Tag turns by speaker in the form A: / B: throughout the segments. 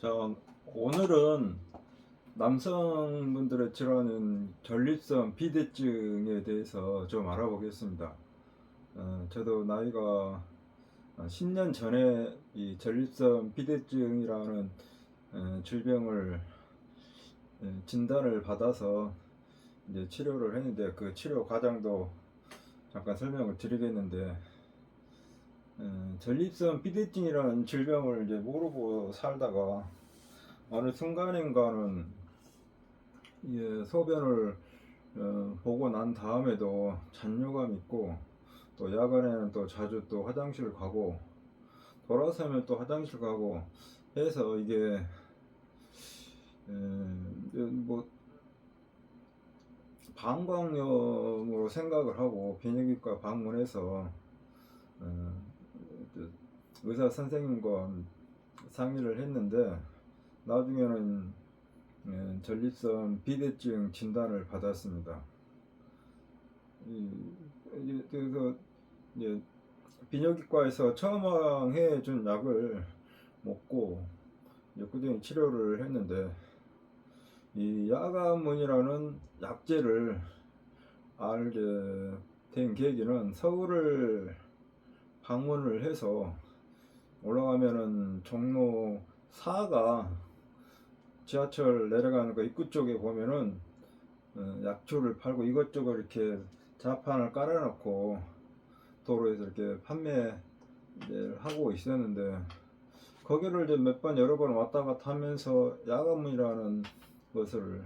A: 자, 오늘은 남성분들의 질환인 전립선 비대증에 대해서 좀 알아보겠습니다. 저도 나이가 10년 전에 이 전립선 비대증이라는 질병을 진단을 받아서 이제 치료를 했는데, 그 치료 과정도 잠깐 설명을 드리겠는데, 전립선 비대증이라는 질병을 이제 모르고 살다가 어느 순간인가는 소변을 보고 난 다음에도 잔뇨감 있고, 또 야간에는 또 자주 또 화장실 가고, 돌아서면 또 화장실 가고 해서 이게 뭐 방광염으로 생각을 하고 비뇨기과 방문해서 의사 선생님과 상의를 했는데, 나중에는 전립선 비대증 진단을 받았습니다. 그래서 이제 비뇨기과에서 처방해 준 약을 먹고 이제 꾸준히 치료를 했는데, 이 야가문이라는 약제를 알게 된 계기는 서울을 방문을 해서 올라가면은 종로 4가 지하철 내려가는 그 입구 쪽에 보면은 약초를 팔고 이것저것 이렇게 자판을 깔아놓고 도로에서 이렇게 판매를 하고 있었는데, 거기를 이제 몇 번 여러 번 왔다 갔다 하면서 야간문이라는 것을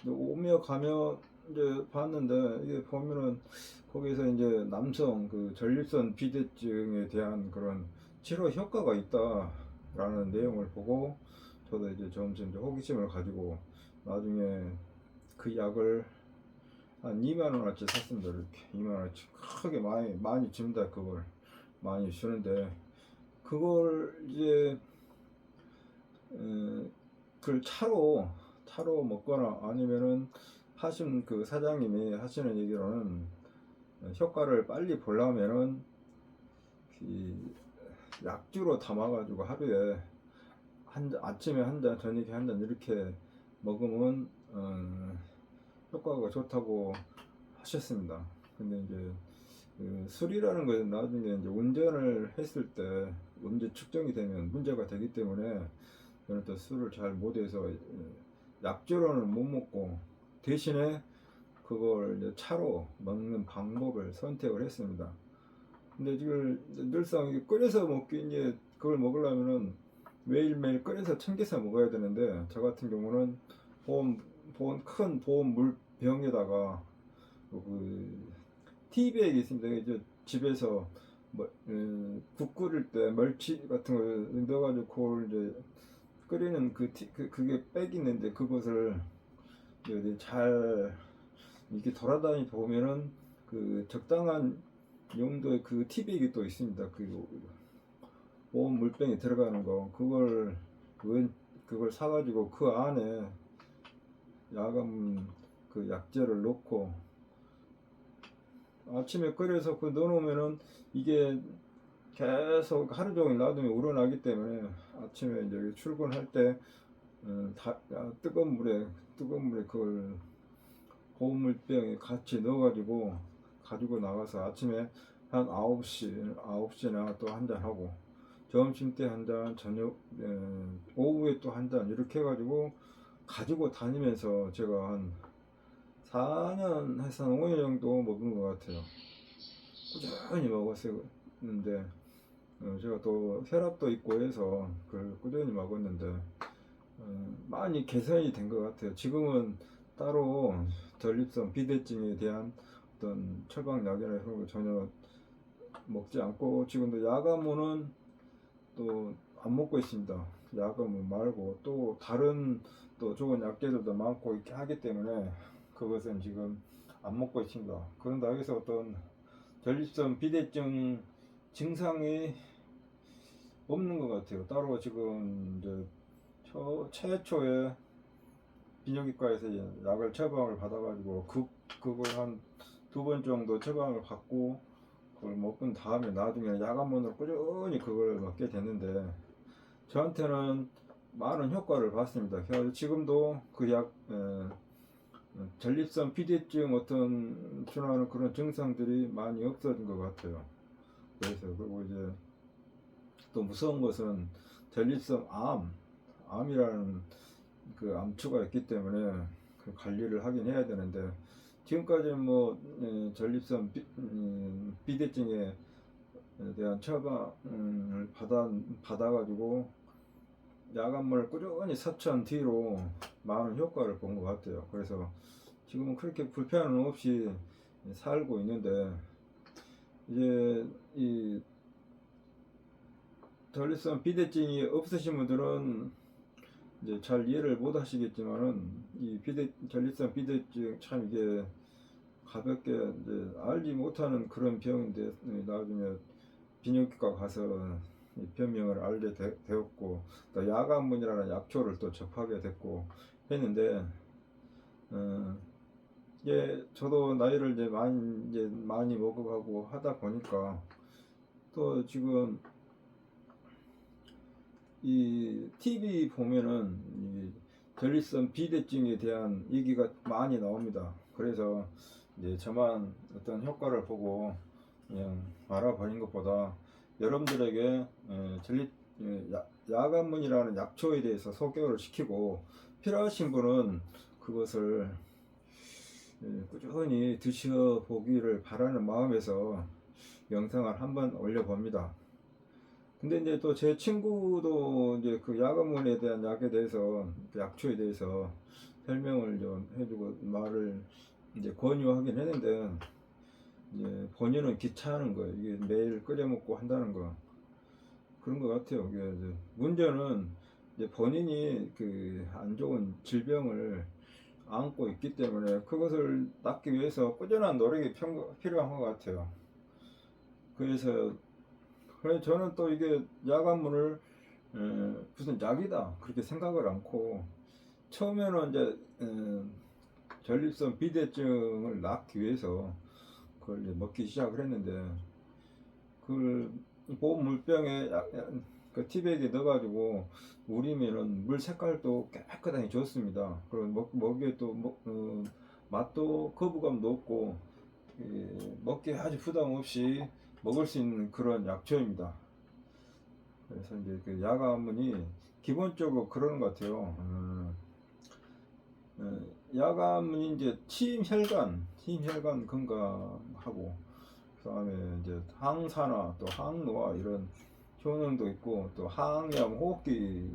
A: 오며 가며 이제 봤는데, 이게 보면은 거기서 이제 남성 그 전립선 비대증에 대한 그런 치료 효과가 있다라는 내용을 보고, 저도 이제 점점 이제 호기심을 가지고 나중에 그 약을 한 2만 원어치 샀습니다. 이렇게 2만 원어치 크게 많이 줍니다. 그걸 많이 주는데, 그걸 이제 그걸 차로 먹거나 아니면은 하신 그 사장님이 하시는 얘기로는 효과를 빨리 보려면은 이 약주로 담아가지고 하루에 아침에 한 잔, 저녁에 한 잔 이렇게 먹으면 효과가 좋다고 하셨습니다. 근데 이제 그 술이라는 것은 나중에 이제 운전을 했을 때 음주 측정이 되면 문제가 되기 때문에, 저는 또 술을 잘 못해서 약주로는 못 먹고 대신에 그걸 이제 차로 먹는 방법을 선택을 했습니다. 근데 지금 늘상 끓여서 먹기, 이제 그걸 먹으려면은 매일매일 끓여서 챙겨서 먹어야 되는데, 저 같은 경우는 큰 보온 물병에다가 그 티백이 있습니다. 이제 집에서 국 끓일 때 멸치 같은 거 넣어가지고 그걸 이제 끓이는 그게 백 있는데, 그것을 이제 잘 이렇게 돌아다니 보면은 그 적당한 용도의 그 티백이 또 있습니다. 그 보온 물병에 들어가는 거, 그걸 사가지고 그 안에 야간 그 약재를 넣고 아침에 끓여서 그 넣어놓으면은 이게 계속 하루 종일 놔두면 우러나기 때문에, 아침에 이제 출근할 때 뜨거운 물에 그걸 보온물병에 같이 넣어가지고 가지고 나가서 아침에 한 9시나 또 한 잔 하고, 점심 때 한 잔, 오후에 또 한 잔, 이렇게 해가지고 가지고 다니면서 제가 한 4년 해서 한 5년 정도 먹은 것 같아요. 꾸준히 먹었었는데, 제가 또 혈압도 있고 해서 그걸 꾸준히 먹었는데 많이 개선이 된 것 같아요. 지금은 따로 전립선 비대증에 대한 어떤 처방약이나 이런 거 전혀 먹지 않고, 지금도 야가모는 또 안 먹고 있습니다. 야가모 말고 또 다른 또 좋은 약재들도 많고 이렇게 하기 때문에 그것은 지금 안 먹고 있습니다. 그런데 여기서 어떤 전립선 비대증 증상이 없는 것 같아요. 따로 지금 이제 최초에 비뇨기과에서 약을 처방을 받아가지고 그걸 한 2번 정도 처방을 받고 그걸 먹은 다음에 나중에 야간문으로 꾸준히 그걸 먹게 됐는데, 저한테는 많은 효과를 봤습니다. 그래서 지금도 그 약 전립선 비대증 어떤 준하는 그런 증상들이 많이 없어진 것 같아요. 그래서 그리고 이제 또 무서운 것은 전립선 암이라는 그 암투가 있기 때문에 그 관리를 하긴 해야 되는데 지금까지는 뭐 전립선 비대증에 대한 처방을 받아가지고 야간물 꾸준히 섭취한 뒤로 많은 효과를 본 것 같아요. 그래서 지금은 그렇게 불편함 없이 살고 있는데 이제 이 전립선 비대증이 없으신 분들은 이제 잘 이해를 못 하시겠지만은 이 전립선 비대증 참 이게 가볍게 이제 알지 못하는 그런 병인데 나중에 비뇨기과 가서 이 병명을 알게 되었고 또 야간문이라는 약초를 또 접하게 됐고 했는데 이게 저도 나이를 이제 많이 먹어가고 하다 보니까 또 지금 이 TV 보면은 이 전립선 비대증에 대한 얘기가 많이 나옵니다. 그래서 이제 저만 어떤 효과를 보고 그냥 알아버린 것보다 여러분들에게 야간문이라는 약초에 대해서 소개를 시키고 필요하신 분은 그것을 꾸준히 드셔보기를 바라는 마음에서 영상을 한번 올려봅니다. 근데 이제 또 제 친구도 이제 그 야간문에 대한 약에 대해서 그 약초에 대해서 설명을 좀 해주고 말을 이제 권유하긴 했는데 이제 본인은 귀찮은 거예요. 이게 매일 끓여 먹고 한다는 거 그런 것 같아요. 이제 문제는 이제 본인이 그 안 좋은 질병을 안고 있기 때문에 그것을 낫기 위해서 꾸준한 노력이 필요한 것 같아요. 그래서 저는 또 이게 야간문을 무슨 약이다 그렇게 생각을 않고 처음에는 이제 전립선 비대증을 낫기 위해서 그걸 이제 먹기 시작을 했는데 그걸 보온 물병에 그 티백에 넣어가지고 우리면은 물 색깔도 깨끗하게 좋습니다. 그리고 먹기에 또 맛도 거부감도 없고 먹기에 아주 부담 없이 먹을 수 있는 그런 약초입니다. 그래서 이제 그 야간문이 기본적으로 그러는 것 같아요. 야간문이 이제 심혈관 건강하고 그다음에 이제 항산화 또 항노화 이런 효능도 있고 또 항염 호흡기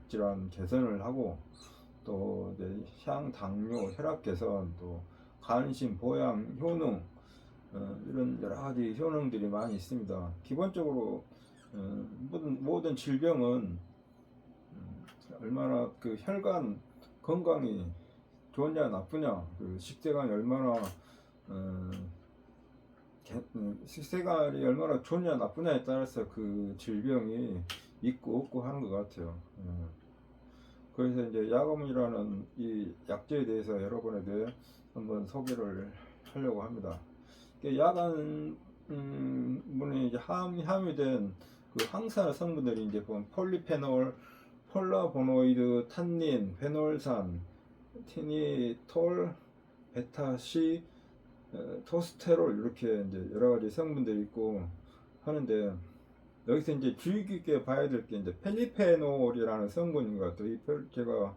A: 질환 개선을 하고 또 이제 향당뇨 혈압 개선 또 간신 보양 효능 이런 여러 가지 효능들이 많이 있습니다. 기본적으로 모든 질병은 얼마나 그 혈관 건강이 좋냐 나쁘냐 그 식생활이 얼마나 식생활이 얼마나 좋냐 나쁘냐에 따라서 그 질병이 있고 없고 하는 것 같아요. 그래서 이제 야간문이라는 이 약제에 대해서 여러분에게 한번 소개를 하려고 합니다. 야간문에 이제 함유된 그 항산화 성분들이 이제 보면 폴리페놀, 폴라보노이드, 탄닌, 페놀산, 티니톨, 베타C, 토스테롤 이렇게 이제 여러 가지 성분들이 있고 하는데 여기서 이제 주의 깊게 봐야 될 게 이제 펠리페놀이라는 성분인 것 같아요. 제가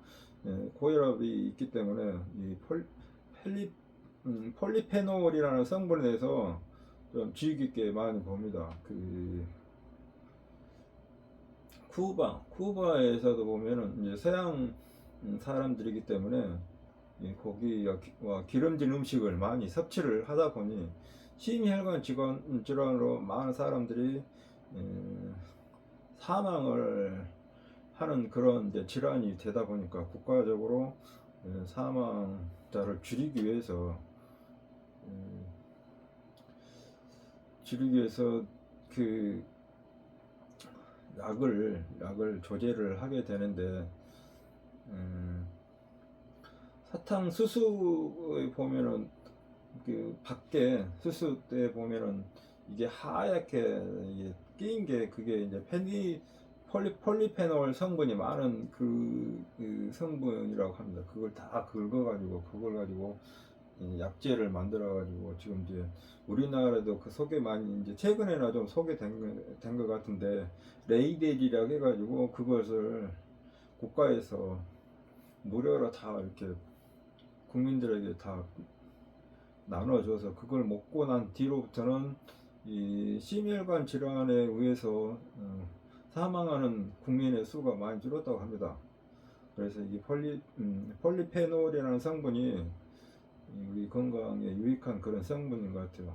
A: 고혈압이 있기 때문에 이 폴리페놀이라는 성분에 대해서 좀 주의 깊게 많이 봅니다. 그 쿠바에서도 보면은 이제 서양 사람들이기 때문에 이 고기와 기름진 음식을 많이 섭취를 하다 보니 심혈관 질환으로 많은 사람들이 사망을 하는 그런 이제 질환이 되다 보니까 국가적으로 사망자를 줄이기 위해서 그 약을 조제를 하게 되는데 사탕수수에 보면은 그 밖에 수수 때 보면은 이게 하얗게 이게 끼인 게 그게 이제 폴리페놀 성분이 많은 그 성분이라고 합니다. 그걸 다 긁어가지고 그걸 가지고 이 약재를 만들어가지고 지금 이제 우리나라도 그 소개 많이 이제 최근에나 좀 소개된 것 같은데 레이데리라고 해가지고 그것을 국가에서 무료로 다 이렇게 국민들에게 다 나눠줘서 그걸 먹고 난 뒤로부터는 이 심혈관 질환에 의해서 사망하는 국민의 수가 많이 줄었다고 합니다. 그래서 이 폴리페놀이라는 성분이 우리 건강에 유익한 그런 성분인 것 같아요.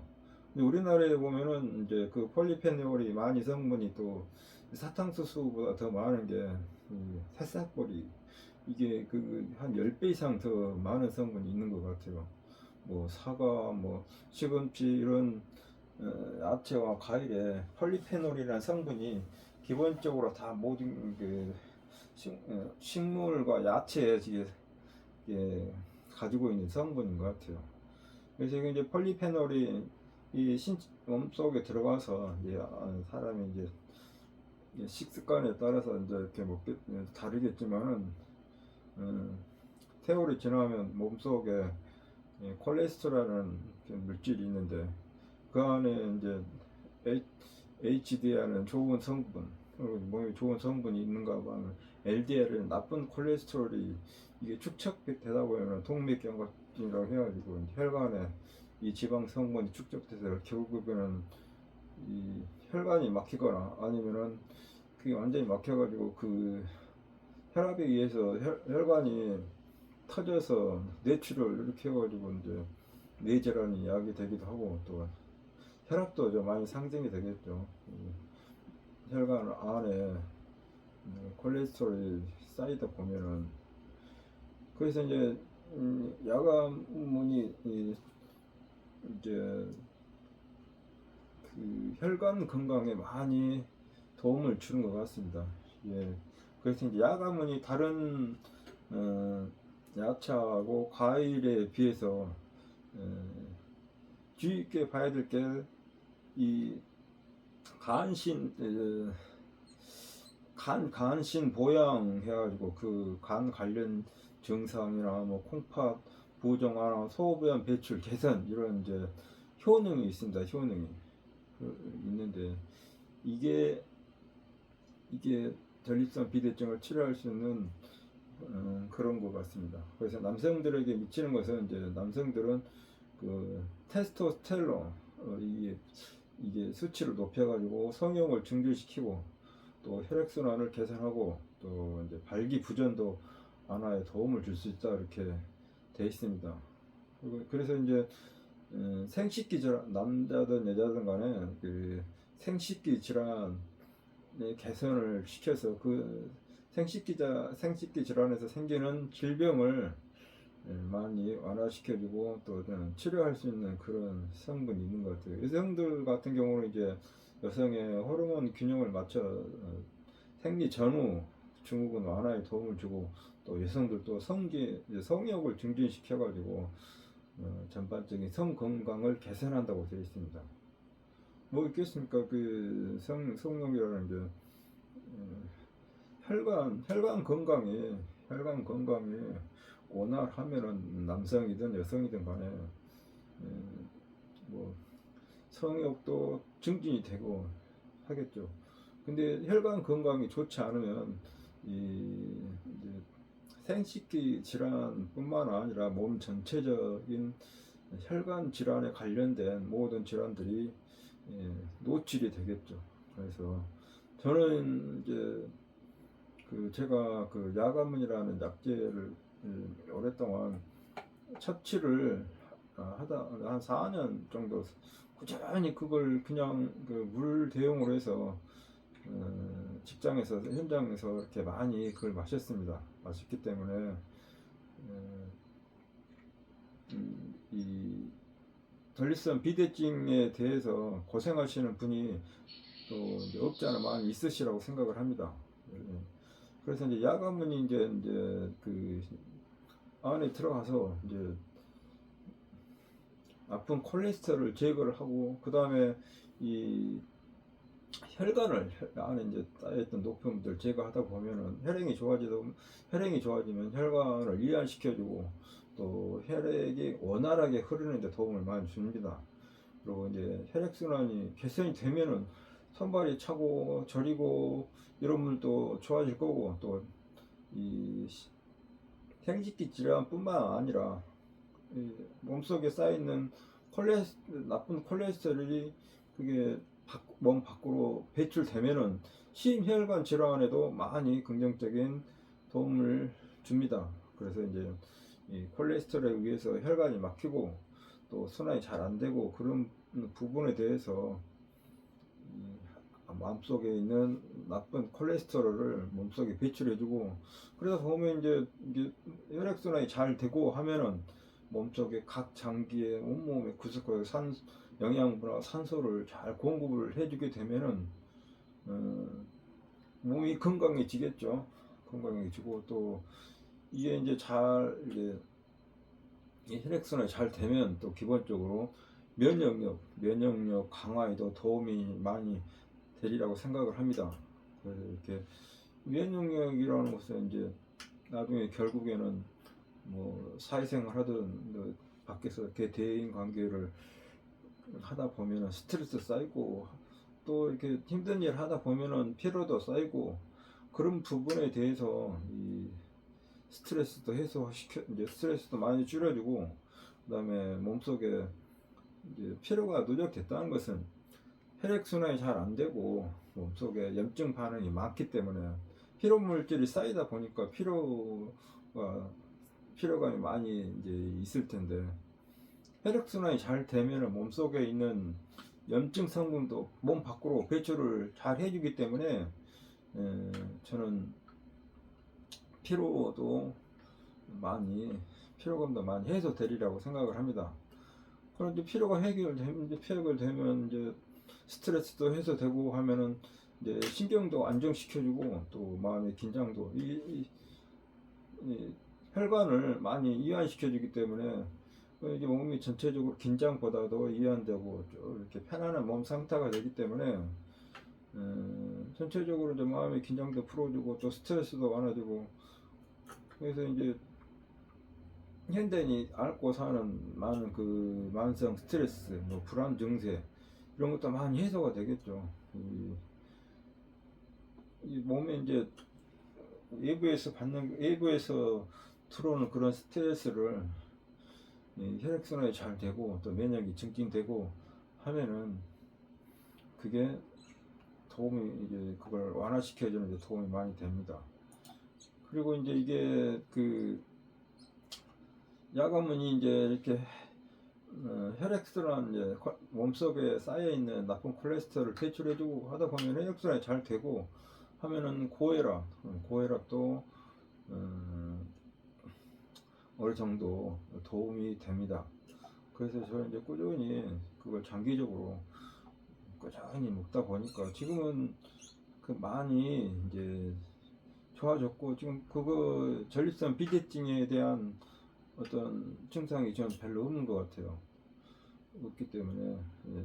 A: 근데 우리나라에 보면은 이제 그 폴리페놀이 많이 성분이 또 사탕수수보다 더 많은 게 새싹보리 이게 그 한 10배 이상 더 많은 성분이 있는 것 같아요. 뭐 사과, 뭐 시금치 이런 야채와 과일에 폴리페놀이라는 성분이 기본적으로 다 모든 그 식물과 야채에 이게 가지고 있는 성분인 것 같아요. 그래서 이제 폴리페놀이 이 몸속에 들어가서 이제 사람이 이제 식습관에 따라서 이제 이렇게 먹게 다르겠지만은 세월이 지나면 몸속에 콜레스테롤이라는 물질이 있는데 그 안에 이제 HDL은 좋은 성분, 몸에 좋은 성분이 있는가 하면 LDL은 나쁜 콜레스테롤이 이게 축적되다 보면 동맥경화증이라고 해가지고 혈관에 이 지방 성분이 축적돼서 결국에는 이 혈관이 막히거나 아니면은 그게 완전히 막혀가지고 그 혈압에 의해서 혈관이 터져서 뇌출을 이렇게 해가지고 이제 뇌질환이 야기되기도 하고 또 혈압도 좀 많이 상승이 되겠죠. 혈관 안에 콜레스테롤이 쌓이다 보면은 그래서 이제 야간문이 이제 그 혈관 건강에 많이 도움을 주는 것 같습니다. 예. 그래서 이제 야간문이 다른 야채하고 과일에 비해서 주의 있게 봐야 될 게 이 간신 보양 해가지고 그 간 관련 증상이나 뭐 콩팥 부종 완화, 소변 배출 개선 이런 이제 효능이 있습니다. 효능이 있는데 이게 전립선 비대증을 치료할 수 있는 그런 것 같습니다. 그래서 남성들에게 미치는 것은 이제 남성들은 그 테스토스테론 이게 수치를 높여가지고 성욕을 증진시키고 또 혈액순환을 개선하고 또 이제 발기부전도 완화에 도움을 줄 수 있다 이렇게 돼 있습니다. 그래서 이제 생식기 질환 남자든 여자든 간에 그 생식기 질환의 개선을 시켜서 그 생식기 질환에서 생기는 질병을 많이 완화시켜주고 또 치료할 수 있는 그런 성분이 있는 것 같아요. 여성들 같은 경우는 이제 여성의 호르몬 균형을 맞춰 생리 전후 증후군 완화에 도움을 주고 또 여성들도 성욕을 증진시켜가지고 전반적인 성 건강을 개선한다고 되어 있습니다. 뭐 있겠습니까? 그 성욕이라는 게 혈관 건강이 원활하면은 남성이든 여성이든 간에 뭐 성욕도 증진이 되고 하겠죠. 근데 혈관 건강이 좋지 않으면 이제 생식기 질환뿐만 아니라 몸 전체적인 혈관 질환에 관련된 모든 질환들이 노출이 되겠죠. 그래서 저는 이제 제가 그 야가문이라는 약재를 오랫동안 섭취를 하다 한 4년 정도 꾸준히 그걸 그냥 그 물 대용으로 해서 직장에서 현장에서 이렇게 많이 그걸 마셨습니다. 마셨기 때문에 이 전립선 비대증에 대해서 고생하시는 분이 또 없지 않아 많이 있으시라고 생각을 합니다. 그래서 이제 야간문이 이제 그 안에 들어가서 이제 나쁜 콜레스테롤을 제거를 하고 그 다음에 이 혈관을 안에 이제 쌓여있던 노폐물들 제거하다 보면은 혈행이 좋아지면 혈관을 이완시켜주고 또 혈액이 원활하게 흐르는데 도움을 많이 줍니다. 그리고 이제 혈액순환이 개선이 되면은 손발이 차고 저리고 이런 물도 좋아질 거고 또 이 생식기 질환뿐만 아니라 이 몸속에 쌓여있는 나쁜 콜레스테롤이 그게 몸 밖으로 배출되면은 심혈관 질환에도 많이 긍정적인 도움을 줍니다. 그래서 이제 이 콜레스테롤에 의해서 혈관이 막히고 또 순환이 잘 안 되고 그런 부분에 대해서 마음속에 있는 나쁜 콜레스테롤을 몸속에 배출해주고 그래서 보면 이제 혈액순환이 잘 되고 하면은 몸속에 각 장기에 온몸에 구석구석 영양분과 산소를 잘 공급을 해주게 되면은 몸이 건강해지겠죠. 건강해지고 또 이게 이제 혈액순환이 잘 되면 또 기본적으로 면역력 강화에도 도움이 많이 되리라고 생각을 합니다. 그래서 이렇게 면역력이라는 것은 이제 나중에 결국에는 뭐 사회생활 하든 뭐 밖에서 이렇게 대인 관계를 하다 보면은 스트레스 쌓이고 또 이렇게 힘든 일 하다 보면은 피로도 쌓이고 그런 부분에 대해서 이 스트레스도 해소시켜 이제 스트레스도 많이 줄여주고 그다음에 몸속에 이제 피로가 누적됐다는 것은 혈액순환이 잘 안 되고 몸속에 염증 반응이 많기 때문에 피로 물질이 쌓이다 보니까 피로감이 많이 이제 있을 텐데 혈액순환이 잘 되면은 몸속에 있는 염증 성분도 몸 밖으로 배출을 잘 해주기 때문에 저는 피로감도 많이 해소되리라고 생각을 합니다. 그런데 피로가 해결되면 이제 스트레스도 해소되고 하면은 이제 신경도 안정시켜주고 또 마음의 긴장도 이 혈관을 많이 이완시켜주기 때문에 이게 몸이 전체적으로 긴장보다도 이완되고 좀 이렇게 편안한 몸 상태가 되기 때문에 전체적으로 이제 마음의 긴장도 풀어주고 또 스트레스도 완화되고 그래서 이제 현대인이 앓고 사는 많은 그 만성 스트레스, 뭐 불안 증세 이런 것도 많이 해소가 되겠죠. 이 몸에 이제 외부에서 들어오는 그런 스트레스를 혈액순환이 잘 되고 또 면역이 증진되고 하면은 그게 그걸 완화시켜주는 데 도움이 많이 됩니다. 그리고 이제 이게 그 야간문이 이제 이렇게 혈액순환 이제 몸속에 쌓여 있는 나쁜 콜레스테롤을 배출해주고 하다 보면 혈액순환이 잘 되고 하면은 고혈압도 어느 정도 도움이 됩니다. 그래서 저는 이제 꾸준히 그걸 장기적으로 꾸준히 먹다 보니까 지금은 그 많이 이제 좋아졌고 지금 그거 전립선 비대증에 대한 어떤 증상이 저는 별로 없는 것 같아요. 없기 때문에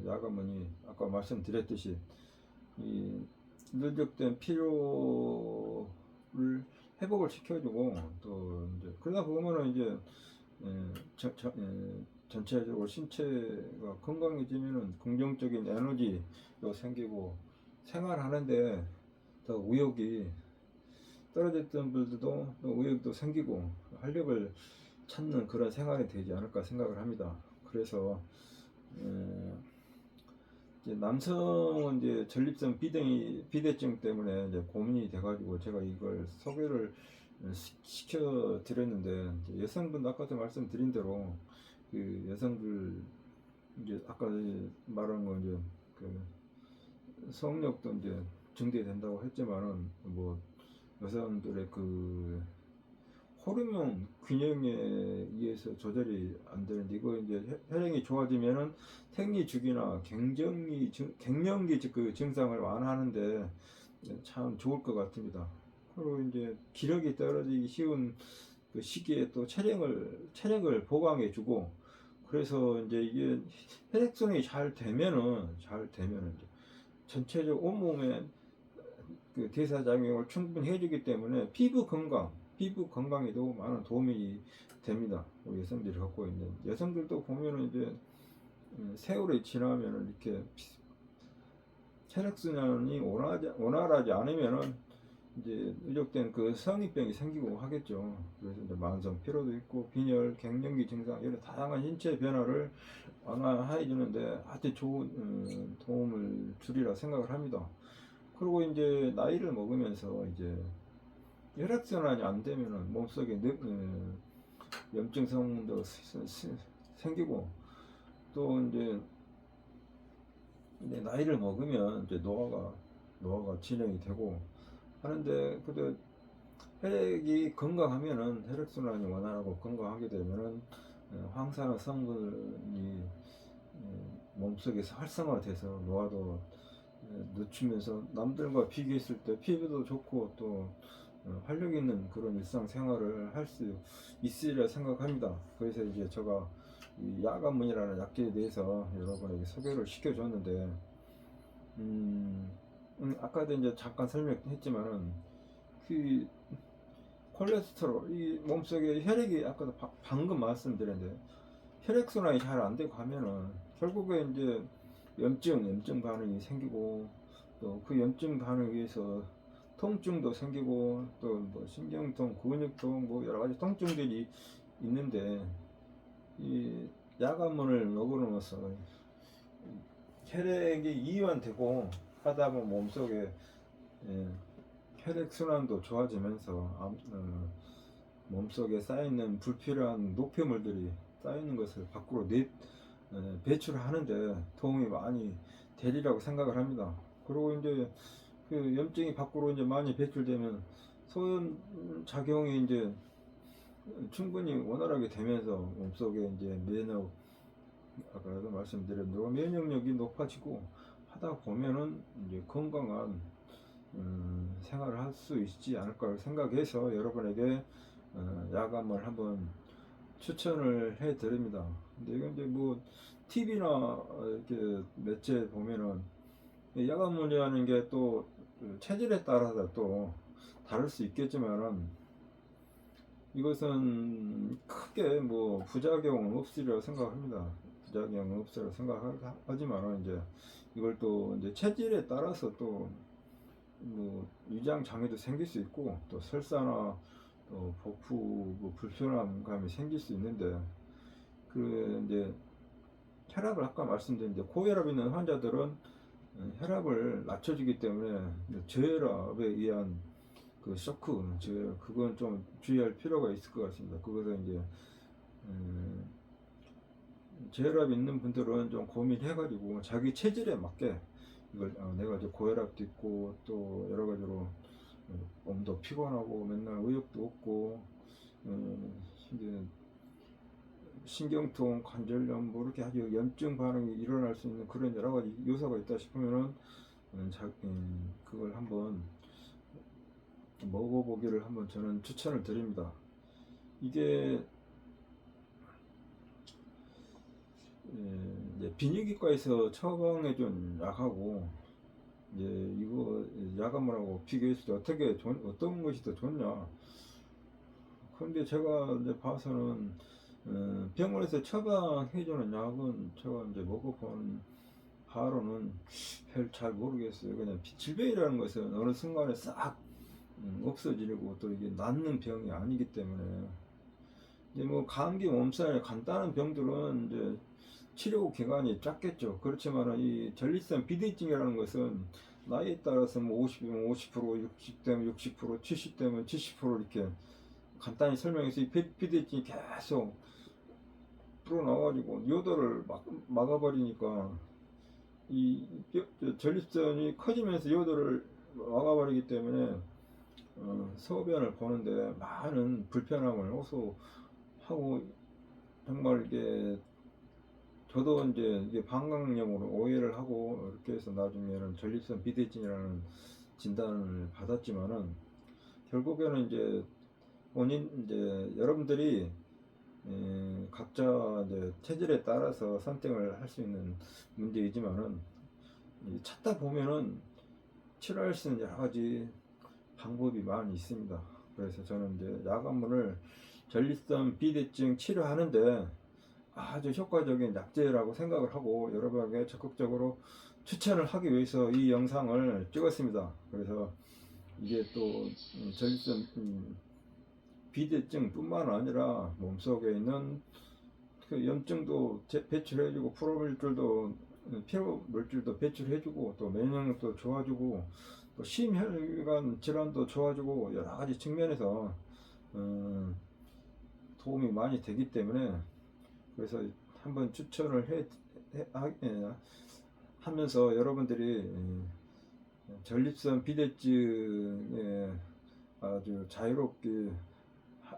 A: 야간문이 아까 말씀드렸듯이 이 누적된 피로를 회복을 시켜주고 또 이제 그러다 보면은 이제 전체적으로 신체가 건강해지면은 긍정적인 에너지도 생기고 생활하는데 더 의욕이 떨어졌던 분들도 또 의욕도 생기고 활력을 찾는 그런 생활이 되지 않을까 생각을 합니다. 그래서 이제 남성은 이제 전립선 비대증 때문에 이제 고민이 돼가지고 제가 이걸 소개를 시켜 드렸는데 여성분 아까도 말씀드린 대로 그 여성들 이제 아까 말한 거 이제 그 성욕도 이제 증대된다고 했지만은 뭐 여성들의 그 호르몬 균형에 의해서 조절이 안 되는데 이거 이제 혈행이 좋아지면은 생리주기나 갱년기 그 증상을 완화하는데 참 좋을 것 같습니다. 그리고 이제 기력이 떨어지기 쉬운 그 시기에 또 체력을 보강해주고 그래서 이제 이게 혈액순환이 잘 되면은 이제 전체적 온몸에 그 대사작용을 충분히 해주기 때문에 피부 건강에도 많은 도움이 됩니다. 우리 여성들이 갖고 있는, 여성들도 보면은 이제 세월이 지나면 이렇게 혈액순환이 원활하지 않으면은 이제 누적된 그 성인병이 생기고 하겠죠. 그래서 이제 만성 피로도 있고 빈혈, 갱년기 증상 이런 다양한 신체 변화를 완화해 주는데 아주 좋은 도움을 주리라 생각을 합니다. 그리고 이제 나이를 먹으면서 이제 혈액순환이 안 되면은 몸속에 염증성도 생기고, 또 이제 나이를 먹으면 이제 노화가 진행이 되고 하는데, 그래도 혈액이 건강하면은, 혈액순환이 원활하고 건강하게 되면은 황산화 성분이 몸속에서 활성화돼서 노화도 늦추면서 남들과 비교했을 때 피부도 좋고 또 활력 있는 그런 일상생활을 할 수 있으리라 생각합니다. 그래서 이제 제가 이 야간문이라는 약제에 대해서 여러분에게 소개를 시켜줬는데, 아까도 이제 잠깐 설명했지만은 그 콜레스테롤, 이 몸속에 혈액이, 아까도 방금 말씀드렸는데 혈액순환이 잘 안 되고 하면은 결국에 이제 염증 반응이 생기고, 또 그 염증 반응에 의해서 통증도 생기고, 또 뭐 신경통, 근육통, 뭐 여러 가지 통증들이 있는데, 이 야간문을 먹으면서 혈액이 이완되고 하다 보면 몸속에 혈액 순환도 좋아지면서 몸속에 쌓여있는 불필요한 노폐물들이 쌓이는 것을 밖으로 배출하는데 도움이 많이 되리라고 생각을 합니다. 그리고 이제 그 염증이 밖으로 이제 많이 배출되면 소염 작용이 이제 충분히 원활하게 되면서 몸속에 이제 아까도 말씀드린 대로 면역력이 높아지고 하다 보면은 이제 건강한 생활을 할 수 있지 않을까 생각해서 여러분에게 야간을 한번 추천을 해 드립니다. 근데 이건 이제 뭐 TV나 이렇게 매체 보면은 야간문이라는 게 또 체질에 따라서 또 다를 수 있겠지만은, 이것은 크게 뭐 부작용은 없으리라고 생각합니다. 부작용은 없으리라고 생각하지만은, 이제 이걸 또 이제 체질에 따라서 또 뭐 위장 장애도 생길 수 있고, 또 설사나 또 복부 뭐 불편함감이 생길 수 있는데, 그 이제 혈압을 아까 말씀드린 이제 고혈압 있는 환자들은 혈압을 낮춰주기 때문에 저혈압에 의한 그 쇼크, 그건 좀 주의할 필요가 있을 것 같습니다. 그것은 이제 저혈압 있는 분들은 좀 고민해가지고 자기 체질에 맞게 이걸 내가 이제 고혈압도 있고 또 여러 가지로 몸도 피곤하고 맨날 의욕도 없고 이제 신경통, 관절염, 뭐 이렇게 아주 염증 반응이 일어날 수 있는 그런 여러 가지 요소가 있다 싶으면은 그걸 한번 먹어보기를 한번 저는 추천을 드립니다. 이게 이제 비뇨기과에서 처방해준 약하고 이제 이거 야간문하고 비교했을 때 어떤 것이 더 좋냐. 그런데 제가 이제 봐서는 병원에서 처방해주는 약은 제가 이제 먹어본 바로는 별 잘 모르겠어요. 그냥 질병이라는 것은 어느 순간에 싹 없어지고 또 이게 낫는 병이 아니기 때문에, 이제 뭐 감기, 몸살, 간단한 병들은 이제 치료 기간이 짧겠죠. 그렇지만은 이 전립선 비대증이라는 것은 나이에 따라서 뭐 50이면 50%, 60대면 60%, 70대면 70% 이렇게 간단히 설명해서 이 비대증이 계속 불어나가지고 요도를 막아버리니까 이 전립선이 커지면서 요도를 막아버리기 때문에 소변을 보는데 많은 불편함을 호소하고, 정말 이게 저도 이제 이게 방광염으로 오해를 하고 이렇게 해서 나중에는 전립선 비대증이라는 진단을 받았지만은, 결국에는 이제 이제 여러분들이 각자 이제 체질에 따라서 선택을 할 수 있는 문제이지만은, 찾다 보면은 치료할 수 있는 여러 가지 방법이 많이 있습니다. 그래서 저는 이제 야간문을 전립선 비대증 치료하는데 아주 효과적인 약재라고 생각을 하고 여러분에게 적극적으로 추천을 하기 위해서 이 영상을 찍었습니다. 그래서 이게 또 전립선 비대증뿐만 아니라 몸속에 있는 그 염증도 배출해주고 피로 물질도 배출해주고 또 면역력도 좋아주고 또 심혈관 질환도 좋아주고 여러 가지 측면에서 도움이 많이 되기 때문에 그래서 한번 추천을 하면서 여러분들이 전립선 비대증에 아주 자유롭게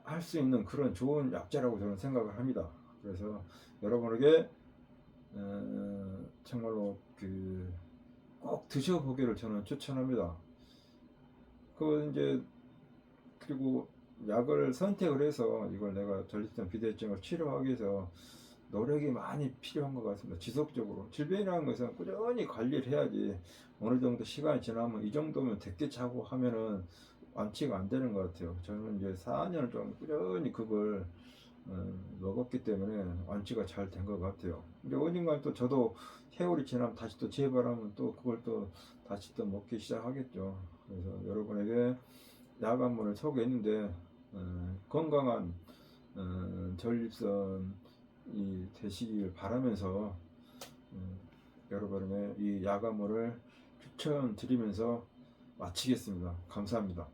A: 할 수 있는 그런 좋은 약재라고 저는 생각을 합니다. 그래서 여러분에게 정말로 꼭 드셔보기를 저는 추천합니다. 그리고 약을 선택을 해서 이걸 내가 전립선 비대증을 치료하기 위해서 노력이 많이 필요한 것 같습니다. 지속적으로 질병이라는 것은 꾸준히 관리를 해야지 어느 정도 시간이 지나면 이 정도면 됐게 차고 하면은 완치가 안 되는 것 같아요. 저는 이제 4년을 좀 꾸준히 그걸 먹었기 때문에 완치가 잘 된 것 같아요. 근데 언젠가 또 저도 세월이 지나면 다시 또 재발하면 또 그걸 또 다시 또 먹기 시작하겠죠. 그래서 여러분에게 야간문을 소개했는데 건강한 전립선이 되시길 바라면서 여러분에게 이 야간문을 추천드리면서 마치겠습니다. 감사합니다.